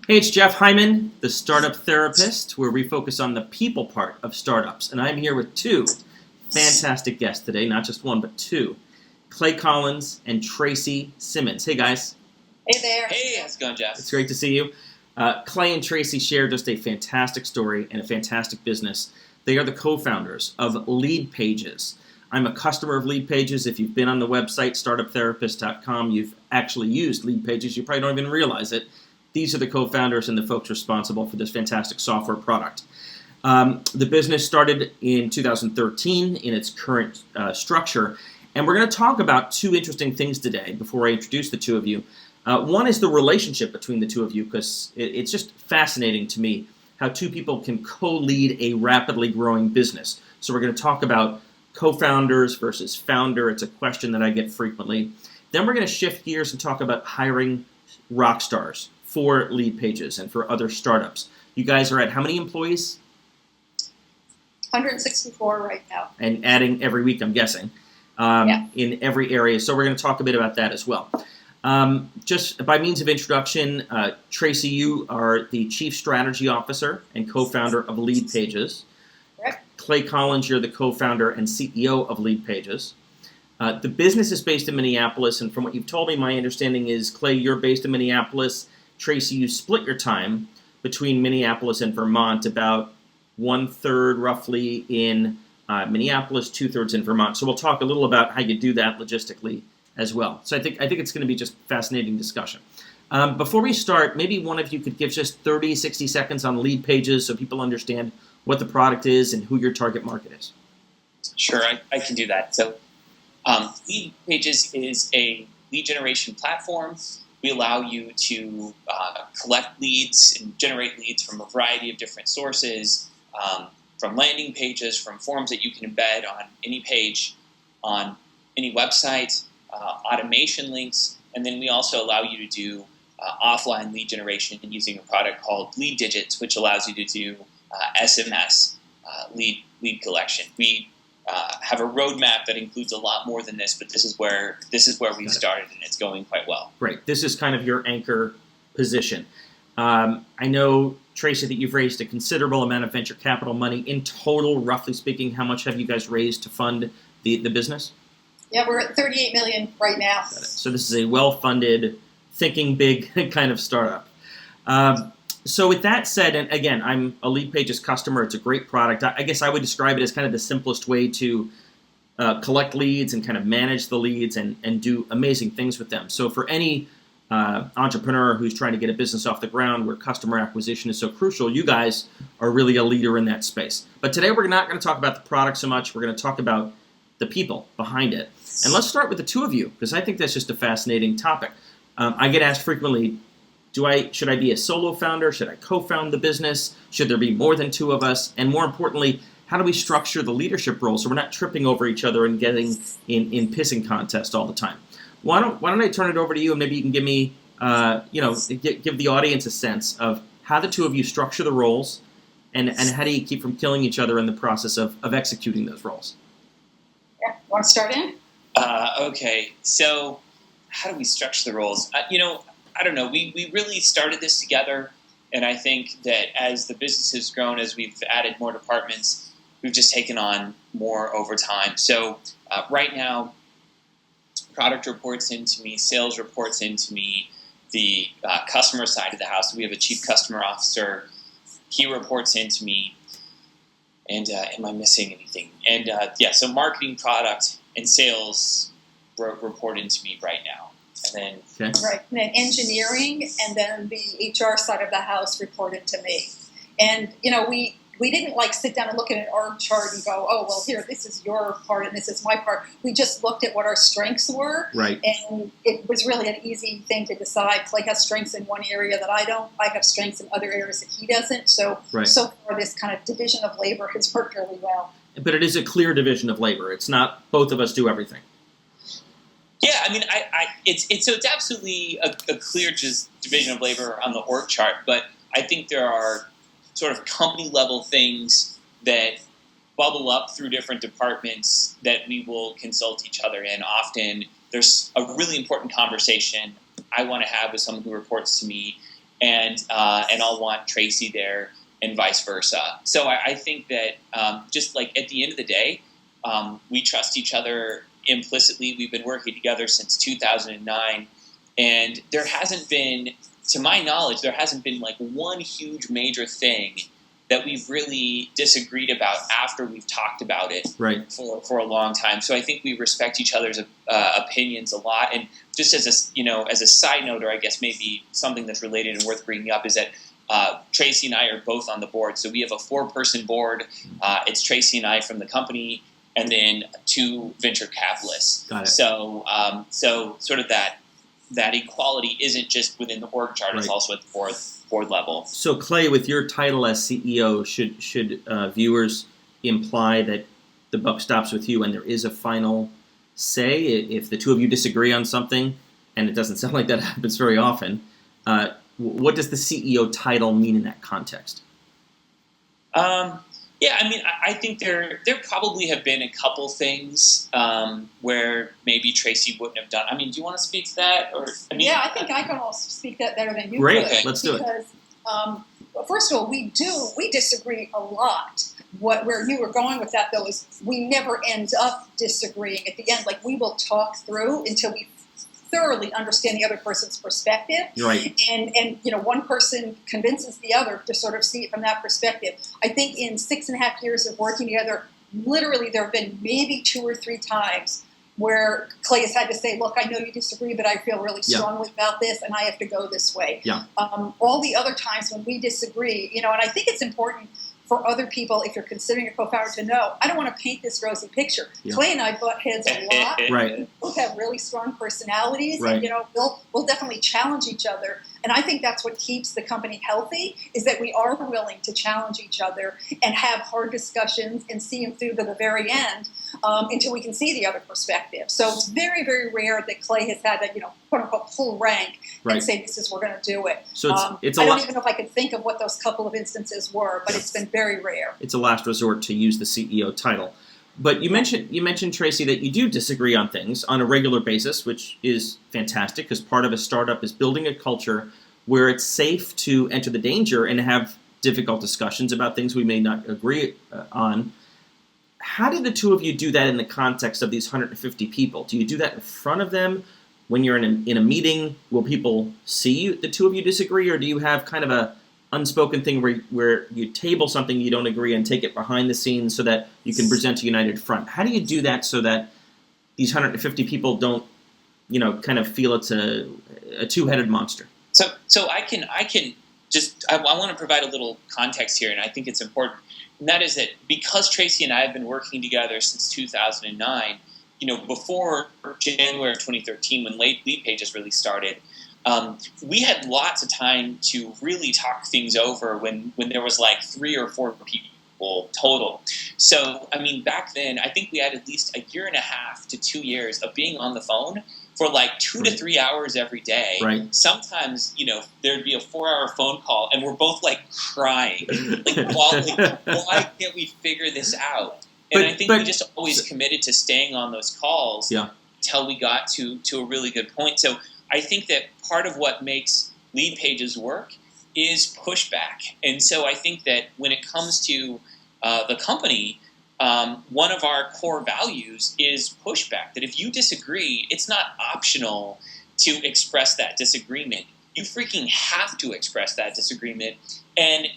Hey, it's Jeff Hyman, the Startup Therapist, where we focus on the people part of startups. And I'm here with two fantastic guests today, not just one, but two. Clay Collins and Tracy Simmons. Hey, guys. Hey there. Hey, how's it going, Jeff? It's great to see you. Clay and Tracy share just a fantastic story and a fantastic business. They are the co-founders of LeadPages. I'm a customer of LeadPages. If you've been on the website, startuptherapist.com, you've actually used LeadPages. You probably don't even realize it. These are the co-founders and the folks responsible for this fantastic software product. The business started in 2013 in its current structure, and we're going to talk about two interesting things today before I introduce the two of you. One is the relationship between the two of you, because it's just fascinating to me how two people can co-lead a rapidly growing business. So we're going to talk about co-founders versus founder. It's a question that I get frequently. Then we're going to shift gears and talk about hiring Rockstars for LeadPages and for other startups. You guys are at how many employees? 164 right now. And adding every week, I'm guessing, in every area. So we're going to talk a bit about that as well. Just by means of introduction, Tracy, you are the Chief Strategy Officer and co-founder of LeadPages. Correct. Clay Collins, you're the co-founder and CEO of LeadPages. The business is based in Minneapolis, and from what you've told me, my understanding is, Clay, you're based in Minneapolis. Tracy, you split your time between Minneapolis and Vermont, about 1/3 roughly in Minneapolis, 2/3 in Vermont. So we'll talk a little about how you do that logistically as well. So I think it's going to be just fascinating discussion. Before we start, maybe one of you could give just 30, 60 seconds on LeadPages so people understand what the product is and who your target market is. Sure, I can do that. So LeadPages is a lead generation platform. We allow you to collect leads and generate leads from a variety of different sources, from landing pages, from forms that you can embed on any page, on any website, automation links, and then we also allow you to do offline lead generation using a product called Lead Digits, which allows you to do SMS lead collection. We have a roadmap that includes a lot more than this, but this is where we've started, and it's going quite well. Great. This is kind of your anchor position. I know, Tracy, that you've raised a considerable amount of venture capital money. In total, roughly speaking, how much have you guys raised to fund the business? Yeah, we're at $38 million right now. So this is a well-funded, thinking big kind of startup. So with that said, and again, I'm a LeadPages customer. It's a great product. I guess I would describe it as kind of the simplest way to collect leads and kind of manage the leads and do amazing things with them. So for any entrepreneur who's trying to get a business off the ground where customer acquisition is so crucial, you guys are really a leader in that space. But today we're not going to talk about the product so much. We're going to talk about the people behind it. And let's start with the two of you, because I think that's just a fascinating topic. I get asked frequently, should I be a solo founder? Should I co-found the business? Should there be more than two of us? And more importantly, how do we structure the leadership role so we're not tripping over each other and getting in pissing contests all the time? Why don't I turn it over to you, and maybe you can give me, give the audience a sense of how the two of you structure the roles, and how do you keep from killing each other in the process of executing those roles? Yeah, want to start in? Okay, so how do we structure the roles? I don't know. We really started this together, and I think that as the business has grown, as we've added more departments, we've just taken on more over time. So right now, product reports into me, sales reports into me, the customer side of the house. We have a chief customer officer. He reports into me. And am I missing anything? And so marketing, product, and sales report into me right now. And then Right, and then engineering, and then the HR side of the house reported to me. And we didn't sit down and look at an org chart and go, oh well, here, this is your part and this is my part. We just looked at what our strengths were, right? And it was really an easy thing to decide. Clay has strengths in one area that I don't. I have strengths in other areas that he doesn't. So far, this kind of division of labor has worked really well. But it is a clear division of labor. It's not both of us do everything. Yeah, I mean, it's absolutely a clear division of labor on the org chart, but I think there are sort of company level things that bubble up through different departments that we will consult each other in. Often there's a really important conversation I want to have with someone who reports to me, and I'll want Tracy there, and vice versa. So I think that just like at the end of the day, we trust each other implicitly. We've been working together since 2009, and there hasn't been, to my knowledge, there hasn't been like one huge major thing that we've really disagreed about after we've talked about it for a long time. So I think we respect each other's opinions a lot. And just as a side note, or I guess maybe something that's related and worth bringing up, is that Tracy and I are both on the board. So we have a 4-person board. It's Tracy and I from the company, and then 2 venture capitalists. Got it. So sort of that equality isn't just within the org chart; it's also at the board level. So Clay, with your title as CEO, should viewers imply that the buck stops with you and there is a final say if the two of you disagree on something? And it doesn't sound like that happens very often. What does the CEO title mean in that context? Yeah, I mean, I think there probably have been a couple things where maybe Tracy wouldn't have done. I mean, do you want to speak to that? Yeah, I think I can also speak that better than you Great, could. let's do it. Because, first of all, we disagree a lot. Where you were going with that, though, is we never end up disagreeing at the end. Like, we will talk through until we thoroughly understand the other person's perspective. Right. And one person convinces the other to sort of see it from that perspective. I think in 6.5 years of working together, literally there have been maybe 2 or 3 times where Clay has had to say, look, I know you disagree, but I feel really strongly about this, and I have to go this way. Yeah. All the other times when we disagree, and I think it's important for other people, if you're considering a co-founder, to know, I don't want to paint this rosy picture. Yeah. Clay and I butt heads a lot. Right. We both have really strong personalities, right. and we'll definitely challenge each other. And I think that's what keeps the company healthy, is that we are willing to challenge each other and have hard discussions and see them through to the very end until we can see the other perspective. So it's very, very rare that Clay has had that, quote unquote, pull rank and say, this is, we're going to do it. So it's I don't even know if I could think of what those couple of instances were, but it's been very rare. It's a last resort to use the CEO title. But you mentioned, Tracy, that you do disagree on things on a regular basis, which is fantastic, because part of a startup is building a culture where it's safe to enter the danger and have difficult discussions about things we may not agree on. How did the two of you do that in the context of these 150 people? Do you do that in front of them? When you're in a meeting, will people see the two of you disagree, or do you have kind of a unspoken thing where you table something you don't agree and take it behind the scenes so that you can present a united front? How do you do that so that these 150 people don't, kind of feel it's a two-headed monster? So I can just I want to provide a little context here, and I think it's important. And that is that because Tracy and I have been working together since 2009, before January of 2013, when LeadPages really started, we had lots of time to really talk things over when there was like 3 or 4 people total. So, I mean, back then, I think we had at least 1.5 to 2 years of being on the phone for like 2 to 3 hours every day. Right. Sometimes, there'd be a 4-hour phone call, and we're both like crying. Why can't we figure this out? And I think we just always committed to staying on those calls until we got to a really good point. So I think that part of what makes LeadPages work is pushback. And so I think that when it comes to the company, one of our core values is pushback. That if you disagree, it's not optional to express that disagreement. You freaking have to express that disagreement. And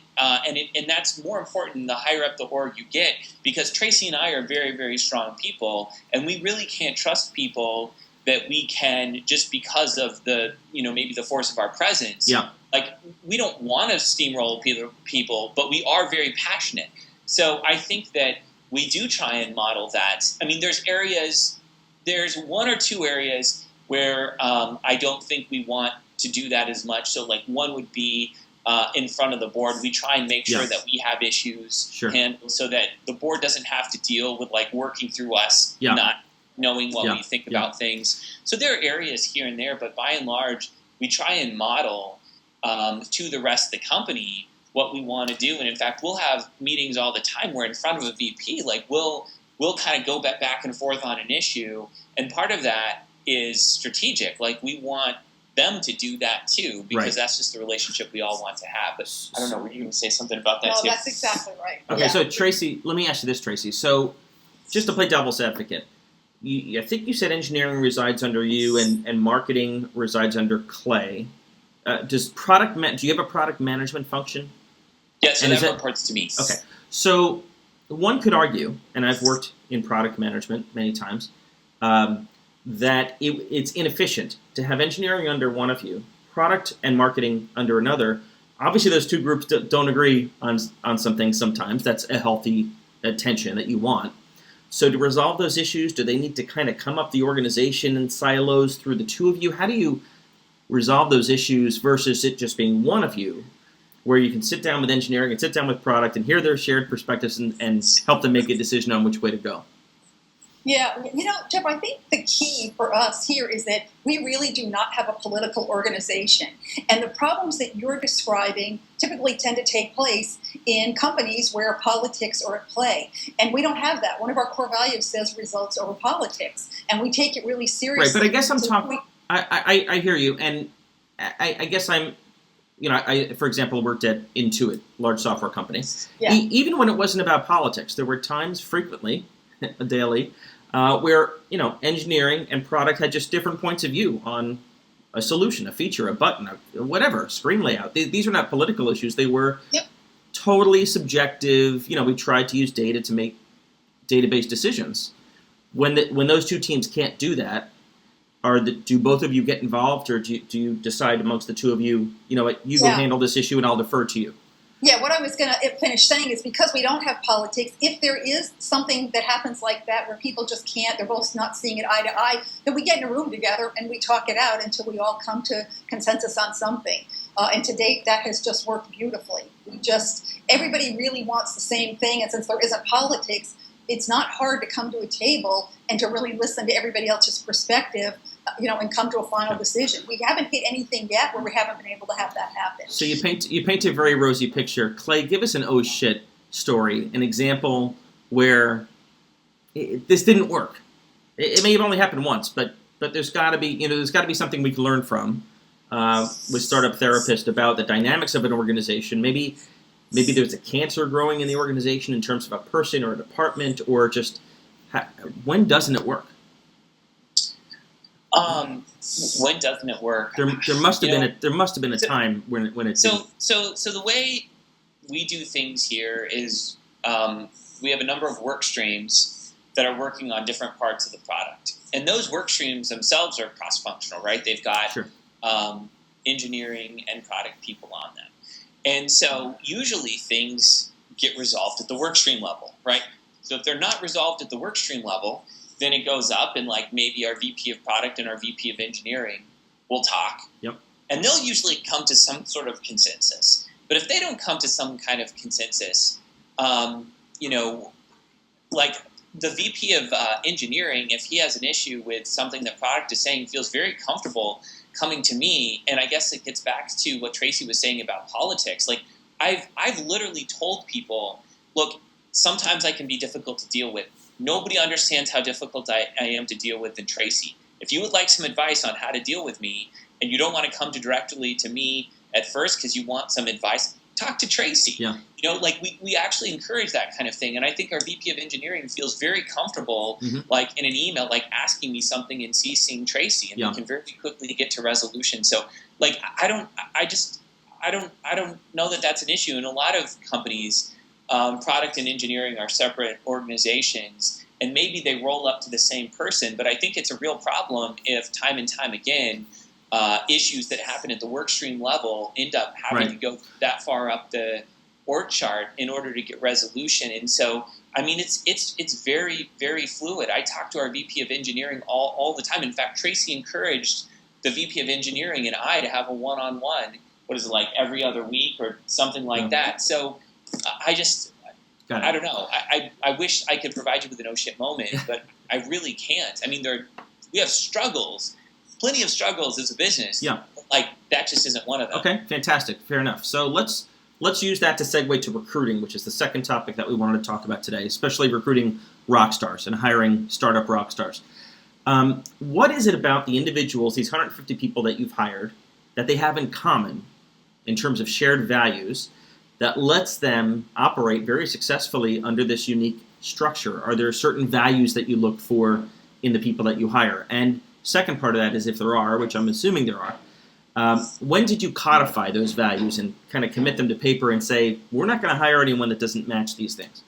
that's more important the higher up the org you get, because Tracy and I are very, very strong people, and we really can't trust people that we can, just because of the, maybe the force of our presence. Yeah. Like, we don't want to steamroll people, but we are very passionate. So I think that we do try and model that. I mean, there's 1 or 2 areas where I don't think we want to do that as much. So like, one would be in front of the board. We try and make sure that we have issues handled so that the board doesn't have to deal with like working through us not knowing what we think about things. So there are areas here and there, but by and large, we try and model to the rest of the company what we want to do. And in fact, we'll have meetings all the time where in front of a VP, like we'll kind of go back and forth on an issue. And part of that is strategic. Like, we want them to do that too, because Right. that's just the relationship we all want to have. But I don't know, were you going to say something about that No, too? that's exactly right. Okay, Yeah. so Tracy, let me ask you this, Tracy. So, just to play devil's advocate, I think you said engineering resides under you and marketing resides under Clay. Do you have a product management function? Yeah, so And that is that- reports to me. Okay, so one could argue, and I've worked in product management many times, that it's inefficient to have engineering under one of you, product and marketing under another. Obviously, those two groups don't agree on some things sometimes. That's a healthy tension that you want. So to resolve those issues, do they need to kind of come up the organization in silos through the two of you? How do you resolve those issues versus it just being one of you, where you can sit down with engineering and sit down with product and hear their shared perspectives and help them make a decision on which way to go? Yeah, Jeff, I think the key for us here is that we really do not have a political organization. And the problems that you're describing typically tend to take place in companies where politics are at play. And we don't have that. One of our core values says results over politics. And we take it really seriously. Right, but I guess I'm talking... I hear you, and I guess I'm... I, for example, worked at Intuit, large software company. Yeah. Even when it wasn't about politics, there were times, frequently, daily, where engineering and product had just different points of view on a solution, a feature, a button, whatever, screen layout. These are not political issues. They were totally subjective. We tried to use data to make database decisions. When those two teams can't do that, do both of you get involved, or do you decide amongst the two of you, go handle this issue and I'll defer to you? Yeah, what I was going to finish saying is because we don't have politics, if there is something that happens like that where people just can't, they're both not seeing it eye to eye, then we get in a room together and we talk it out until we all come to consensus on something. And to date, that has just worked beautifully. Everybody really wants the same thing, and since there isn't politics, it's not hard to come to a table and to really listen to everybody else's perspective, and come to a final decision. We haven't hit anything yet where we haven't been able to have that happen. So you paint a very rosy picture. Clay, give us an oh shit story, an example where this didn't work. It may have only happened once, but there's got to be something we can learn from with Startup Therapist about the dynamics of an organization. Maybe there's a cancer growing in the organization in terms of a person or a department, or just when doesn't it work? When doesn't it work? There must have been a time when it didn't. So the way we do things here is we have a number of work streams that are working on different parts of the product, and those work streams themselves are cross-functional, right? They've got engineering and product people on them, and so usually things get resolved at the work stream level, right? So if they're not resolved at the work stream level, then it goes up, and maybe our VP of product and our VP of engineering will talk. Yep. And they'll usually come to some sort of consensus. But if they don't come to some kind of consensus, the VP of engineering, if he has an issue with something that product is saying, feels very comfortable coming to me. And I guess it gets back to what Tracy was saying about politics. I've literally told people, look, sometimes I can be difficult to deal with. Nobody understands how difficult I am to deal with than Tracy. If you would like some advice on how to deal with me, and you don't want to come directly to me at first because you want some advice, talk to Tracy. Yeah. We actually encourage that kind of thing. And I think our VP of engineering feels very comfortable, in an email, asking me something and CCing Tracy, and we can very quickly get to resolution. So, I don't know that that's an issue. In a lot of companies, product and engineering are separate organizations, and maybe they roll up to the same person, but I think it's a real problem if time and time again issues that happen at the workstream level end up having to go that far up the org chart in order to get resolution. And so, it's very, very fluid. I talk to our VP of engineering all the time. In fact, Tracy encouraged the VP of engineering and I to have a one-on-one, every other week or something like that. So I don't know. I wish I could provide you with an oh shit moment, but I really can't. We have struggles, plenty of struggles as a business. Yeah. That just isn't one of them. Okay, fantastic. Fair enough. So let's use that to segue to recruiting, which is the second topic that we wanted to talk about today, especially recruiting rock stars and hiring startup rock stars. What is it about the individuals, these 150 people that you've hired, that they have in common in terms of shared values that lets them operate very successfully under this unique structure? Are there certain values that you look for in the people that you hire? And second part of that is, if there are, which I'm assuming there are, when did you codify those values and kind of commit them to paper and say, we're not going to hire anyone that doesn't match these things?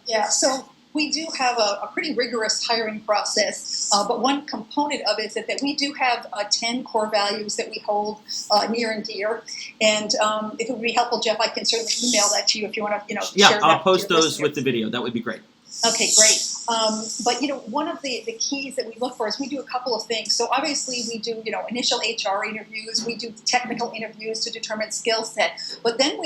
Yeah. So we do have a pretty rigorous hiring process, but one component of it is that we do have 10 core values that we hold near and dear. And if it would be helpful, Jeff, I can certainly email that to you if you want to, share that. I'll post with your those listeners. with the video. That would be great. Okay, great. But one of the keys that we look for is we do a couple of things. So obviously we do initial HR interviews, we do technical interviews to determine skill set. But then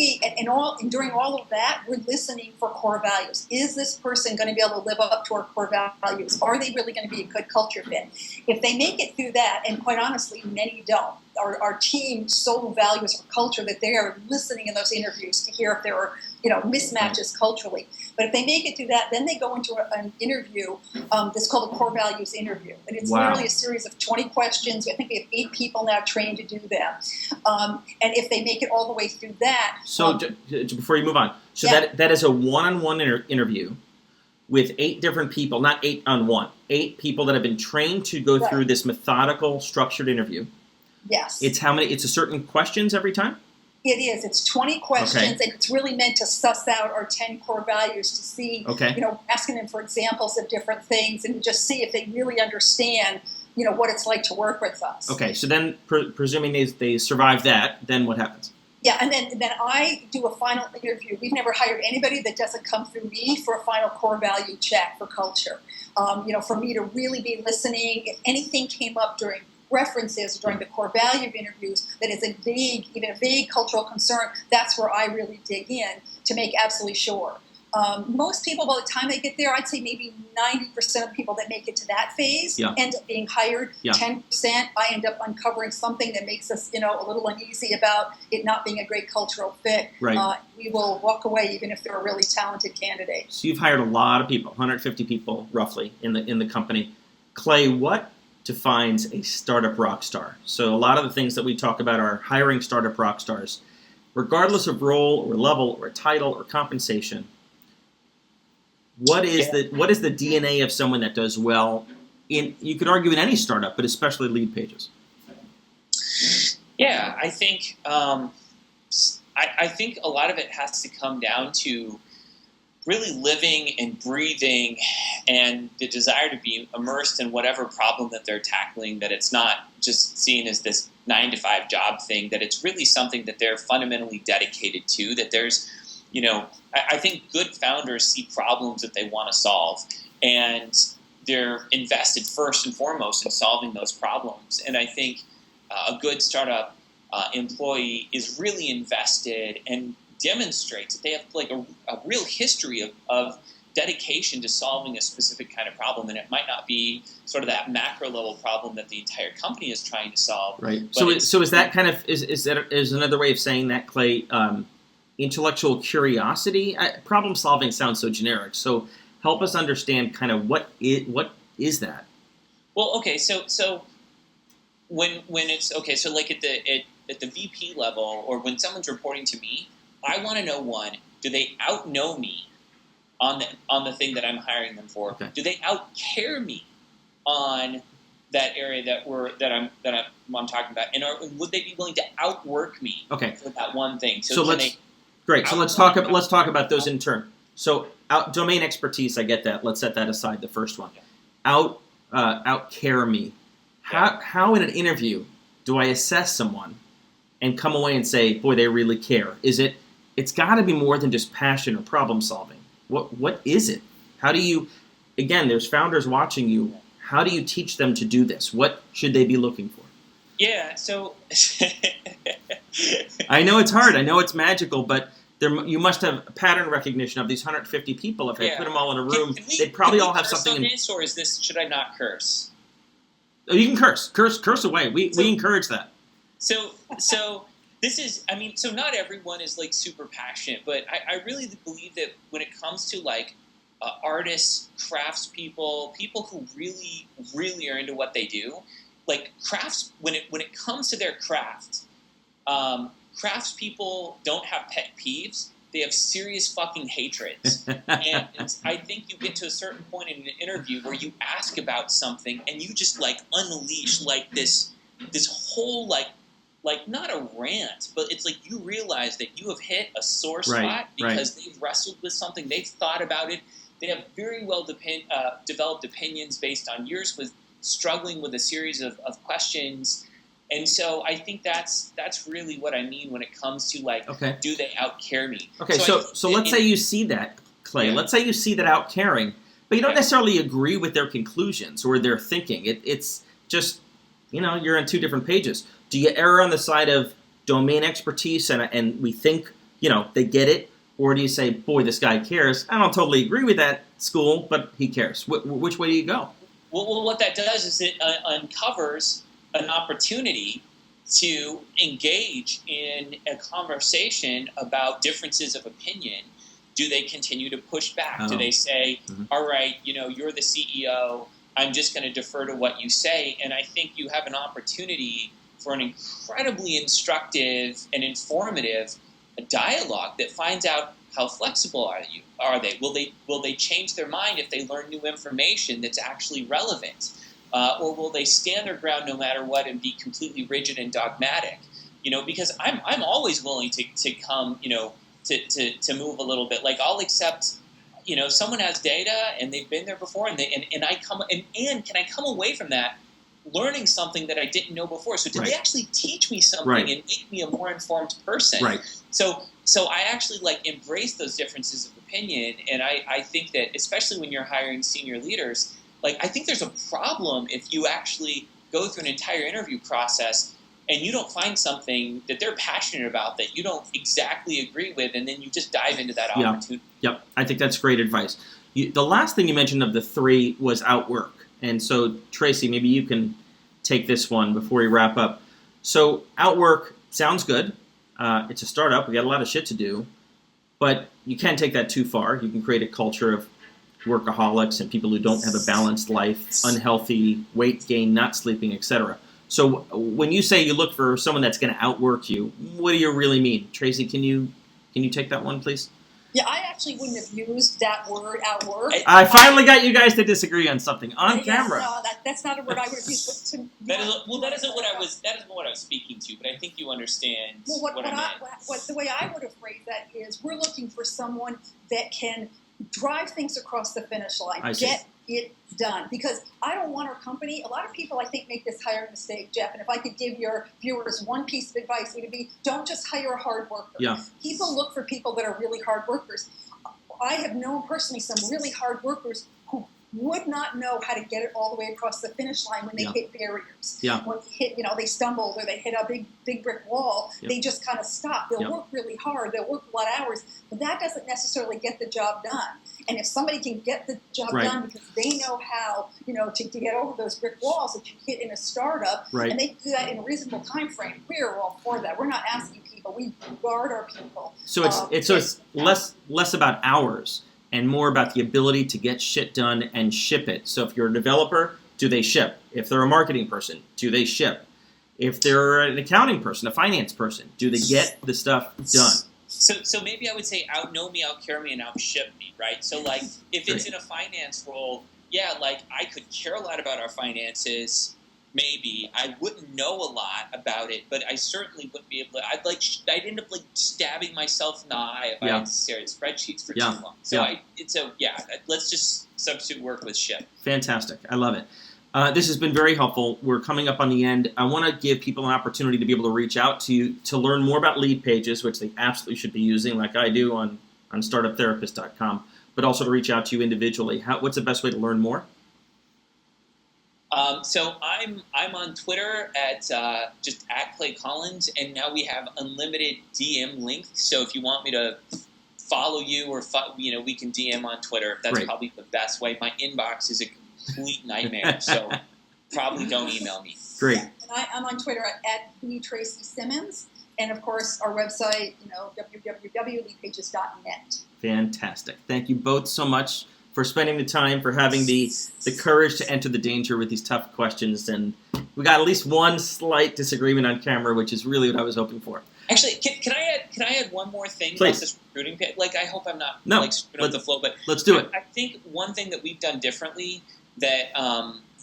during all of that, we're listening for core values. Is this person going to be able to live up to our core values? Are they really going to be a good culture fit? If they make it through that, and quite honestly, many don't. Our team so values our culture that they are listening in those interviews to hear if there are mismatches culturally. But if they make it through that, then they go into an interview that's called a core values interview. And it's literally a series of 20 questions. I think we have 8 people now trained to do them. And if they make it all the way through that... So before you move on, that is a one-on-one interview with 8 different people, not 8 on 1, 8 people that have been trained to go through this methodical, structured interview. Yes. It's how many? It's a certain questions every time? It is. It's 20 questions, and it's really meant to suss out our 10 core values to see, asking them for examples of different things and just see if they really understand, what it's like to work with us. Okay, so then presuming they survive that, then what happens? Yeah, and then I do a final interview. We've never hired anybody that doesn't come through me for a final core value check for culture. For me to really be listening. If anything came up during references during the core value interviews that is even a vague cultural concern, that's where I really dig in to make absolutely sure. Most people, by the time they get there, I'd say maybe 90% of people that make it to that phase end up being hired. 10%, I end up uncovering something that makes us, a little uneasy about it not being a great cultural fit. Right. We will walk away even if they're a really talented candidate. So you've hired a lot of people, 150 people roughly in the company. Clay, what defines a startup rock star? So a lot of the things that we talk about are hiring startup rock stars, regardless of role or level or title or compensation. What is the DNA of someone that does well in, you could argue, in any startup, but especially LeadPages? Yeah, I think I think a lot of it has to come down to really living and breathing and the desire to be immersed in whatever problem that they're tackling, that it's not just seen as this 9-to-5 job thing, that it's really something that they're fundamentally dedicated to, that there's, I think good founders see problems that they want to solve, and they're invested first and foremost in solving those problems. And I think a good startup employee is really invested and demonstrates that they have like a real history of dedication to solving a specific kind of problem, and it might not be sort of that macro level problem that the entire company is trying to solve. Right. So is that kind of is another way of saying that, Clay? Intellectual curiosity. Problem solving sounds so generic. So help us understand kind of what is that? Well, okay. So when it's okay. So like at the VP level, or when someone's reporting to me, I want to know, one, do they outknow me on the thing that I'm hiring them for? Okay. Do they outcare me on that area that I'm talking about? And would they be willing to outwork me for that one thing? So let's talk about those in turn. So domain expertise, I get that. Let's set that aside. The first one, outcare me. How in an interview do I assess someone and come away and say, boy, they really care? It's got to be more than just passion or problem solving. What is it? How do you, again, there's founders watching you. How do you teach them to do this? What should they be looking for? Yeah, so I know it's hard. I know it's magical, but you must have pattern recognition of these 150 people. If I put them all in a room, they'd probably all have something. On this, or is this? Should I not curse? Oh, you can curse away. We encourage that. So this is, so not everyone is like super passionate, but I really believe that when it comes to like artists, craftspeople, people who really, really are into what they do. Like crafts, when it comes to their craft, craftspeople don't have pet peeves. They have serious fucking hatreds. And I think you get to a certain point in an interview where you ask about something and you just like unleash like this whole like not a rant, but it's like you realize that you have hit a sore spot because they've wrestled with something, they've thought about it, they have very well developed opinions based on years with struggling with a series of questions. And so I think that's really what I mean when it comes to like, do they out-care me? Okay, so let's say you see that, Clay. Yeah. Let's say you see that out-caring, but you don't necessarily agree with their conclusions or their thinking. It's just, you're on two different pages. Do you err on the side of domain expertise and we think, they get it? Or do you say, boy, this guy cares. I don't totally agree with that school, but he cares. Which way do you go? Well, what that does is it uncovers an opportunity to engage in a conversation about differences of opinion. Do they continue to push back? Do they say, all right, you're the CEO, I'm just going to defer to what you say? And I think you have an opportunity for an incredibly instructive and informative dialogue that finds out how flexible are they? Will they change their mind if they learn new information that's actually relevant? Or will they stand their ground no matter what and be completely rigid and dogmatic? Because I'm always willing to come, to move a little bit. Like I'll accept, someone has data and they've been there before, and I come and can I come away from that learning something that I didn't know before? So did they actually teach me something and make me a more informed person? Right. So I actually embrace those differences of opinion, and I think that especially when you're hiring senior leaders. I think there's a problem if you actually go through an entire interview process and you don't find something that they're passionate about that you don't exactly agree with, and then you just dive into that opportunity. Yep, I think that's great advice. The last thing you mentioned of the three was outwork. And so, Tracy, maybe you can take this one before we wrap up. So, outwork sounds good. It's a startup. We got a lot of shit to do. But you can't take that too far. You can create a culture of workaholics and people who don't have a balanced life, unhealthy, weight gain, not sleeping, etc. So when you say you look for someone that's going to outwork you, what do you really mean? Tracy, can you take that one, please? Yeah, I actually wouldn't have used that word, outwork. I finally got you guys to disagree on something on camera. No, that's not a word I would have used. That isn't what I was speaking to, but I think you understand what I meant. The way I would have phrased that is, we're looking for someone that can drive things across the finish line, get it done. Because I don't want our company, a lot of people I think make this hiring mistake, Jeff, and if I could give your viewers one piece of advice, it would be, don't just hire a hard worker. Yeah. People look for people that are really hard workers. I have known personally some really hard workers who would not know how to get it all the way across the finish line when they hit barriers. Yeah. When they hit, they stumbled or they hit a big brick wall, they just kind of stop. They'll work really hard, they'll work a lot of hours, but that doesn't necessarily get the job done. And if somebody can get the job done because they know how, to get over those brick walls that you hit in a startup, and they do that in a reasonable time frame, we're all for that. We're not asking people. We guard our people. So it's less about hours and more about the ability to get shit done and ship it. So if you're a developer, do they ship? If they're a marketing person, do they ship? If they're an accounting person, a finance person, do they get the stuff done? So maybe I would say outknow me, outcare me, and outship me, right? So if it's in a finance role, I could care a lot about our finances. Maybe I wouldn't know a lot about it, but I certainly wouldn't be able to. I'd end up stabbing myself in the eye if I had to stare at spreadsheets for too long. So let's just substitute work with ship. Fantastic, I love it. This has been very helpful. We're coming up on the end. I want to give people an opportunity to be able to reach out to you to learn more about LeadPages, which they absolutely should be using, like I do on startuptherapist.com, but also to reach out to you individually. What's the best way to learn more? So I'm on Twitter at just at Clay Collins, and now we have unlimited DM length. So if you want me to follow you or we can DM on Twitter. That's probably the best way. My inbox is a complete nightmare, so probably don't email me. Great. Yeah. And I'm on Twitter at the Tracy Simmons, and of course our website, www.leadpages.net. Fantastic. Thank you both so much for spending the time, for having the courage to enter the danger with these tough questions. And we got at least one slight disagreement on camera, which is really what I was hoping for. Actually, can I add one more thing Please. about this recruiting page? Like, I hope I'm not screwing up the flow, but let's do it. I think one thing that we've done differently that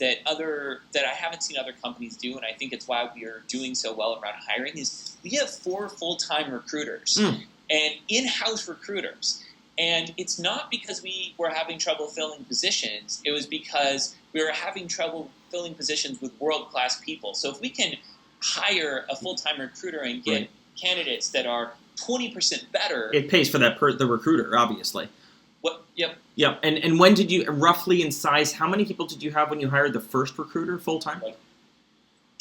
that I haven't seen other companies do, and I think it's why we are doing so well around hiring, is we have 4 full-time recruiters and in-house recruiters. And it's not because we were having trouble filling positions. It was because we were having trouble filling positions with world-class people. So if we can hire a full-time recruiter and get candidates that are 20% better, it pays for that the recruiter, obviously. Yep. Yep. And when did you, roughly in size, how many people did you have when you hired the first recruiter full-time? Like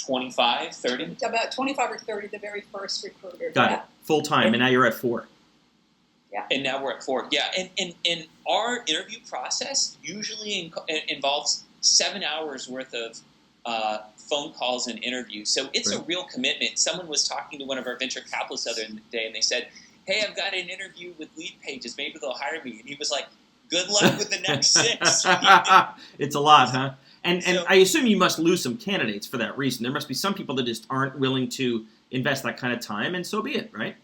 25, 30? About 25 or 30, the very first recruiter. Got it. Full-time, and now you're at 4. Yeah. And now we're at 4. Yeah, and our interview process usually involves 7 hours worth of phone calls and interviews. So it's a real commitment. Someone was talking to one of our venture capitalists the other day, and they said, hey, I've got an interview with LeadPages. Maybe they'll hire me. And he was like, good luck with the next 6. It's a lot, huh? And I assume you must lose some candidates for that reason. There must be some people that just aren't willing to invest that kind of time, and so be it, right?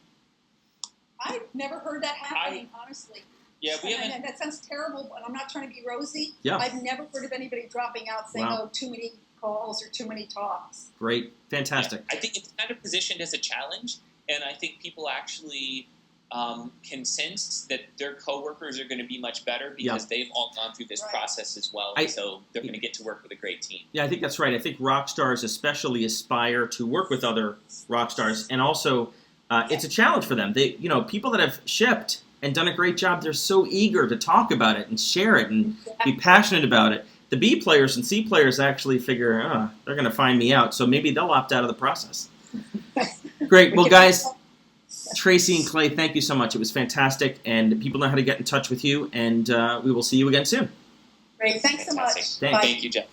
I've never heard that happening, honestly. Yeah, we haven't. And that sounds terrible, but I'm not trying to be rosy. Yeah. I've never heard of anybody dropping out saying, oh, too many calls or too many talks. Great. Fantastic. Yeah, I think it's kind of positioned as a challenge, and I think people actually can sense that their coworkers are going to be much better because they've all gone through this process as well, and so they're going to get to work with a great team. Yeah, I think that's right. I think Rockstars especially aspire to work with other Rockstars, and also it's a challenge for them. They, people that have shipped and done a great job, they're so eager to talk about it and share it and be passionate about it. The B players and C players actually figure, they're going to find me out, so maybe they'll opt out of the process. Great. Well, guys, Tracy and Clay, thank you so much. It was fantastic, and people know how to get in touch with you, and we will see you again soon. Great. Thanks so much. Thank you, Jeff.